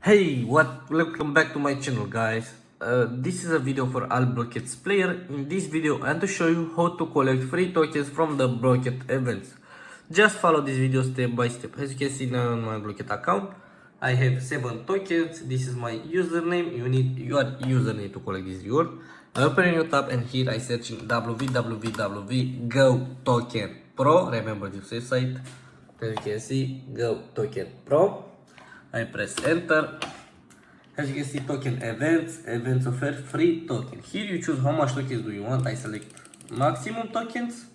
Hey, welcome back to my channel, guys. This is a video for all Blooket's player. In this video, I'm to show you how to collect free tokens from the Blooket events. Just follow this video step by step. As you can see now on my Blooket account, I have 7 tokens. This is my username. You need your username to collect this reward. I open a new tab and here I search in www.go-token-pro. Remember this website. As you can see, Go Token Pro. I press enter. As you can see, token events offer free token. Here you choose how much tokens do you want. I select maximum tokens.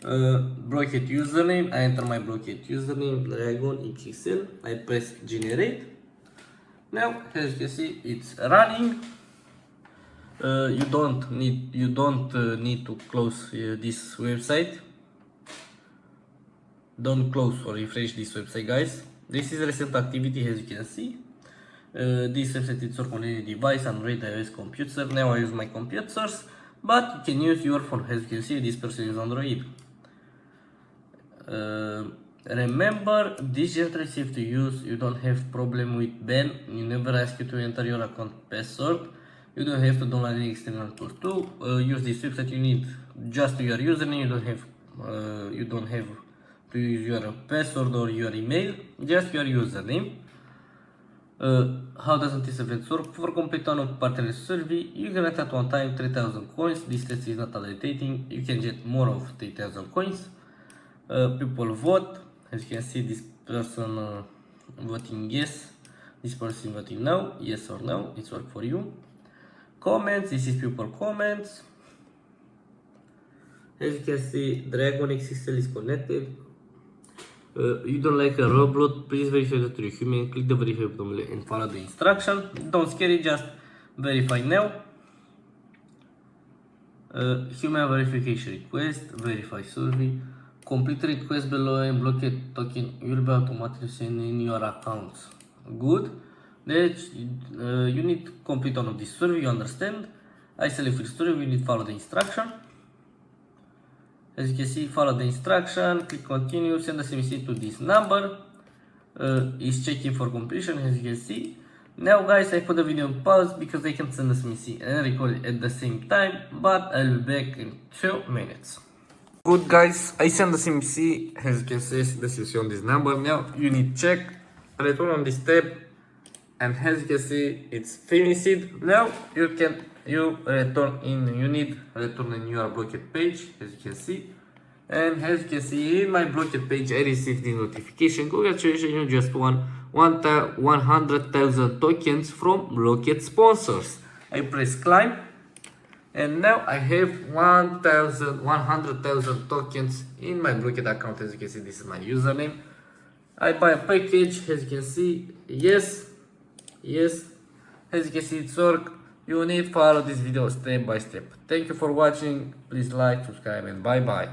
Blooket username. I enter my Blooket username, Dragon XXL. I press generate. Now, as you can see, it's running. You don't need to close this website. Don't close or refresh this website, guys. This is recent activity, as you can see. This website is on any device, Android, iOS, computer. Now I use my computers, but you can use your phone. As you can see, this person is Android. Remember, this just received to use. You don't have problem with ban. You never ask you to enter your account password. You don't have to download any external tools to use this website. You need just your username. You don't have to use your password or your email, just your username. How does this event work? For complete one of partner survey, you can get at one time 3000 coins. This test is not validating. You can get more of 3000 coins. People vote. As you can see, this person voting yes, this person voting no, yes or no. It's work for you. Comments. This is people comments. As you can see, Dragon XXL is connected. You don't like a robot, please verify that you're human. Click the verify button and follow the instruction. Don't scare it, just verify now. Human verification request, verify survey. Complete request below and Blooket token will be automatically sent in your accounts. Good. Then you need to complete one of this survey, you understand. I select free survey, you need to follow the instruction. As you can see, follow the instruction, click continue, send a SMS to this number. It's checking for completion, as you can see. Now guys, I put the video on pause because I can send a SMS and record at the same time, but I'll be back in 2 minutes. Good guys, I send the SMS, as you can see, the SMS on this number. Now you need to check, return on this tab, and as you can see, it's finished. Now you need return in your Blooket page, as you can see. And as you can see, in my Blooket page, I received the notification. Congratulations, you just won 100,000 tokens from Blooket sponsors. I press climb, and now I have 100,000 tokens in my Blooket account. As you can see, this is my username. I buy a package, as you can see, yes. As you can see, it's work. You need to follow this video step by step. Thank you for watching. Please like, subscribe, and bye bye.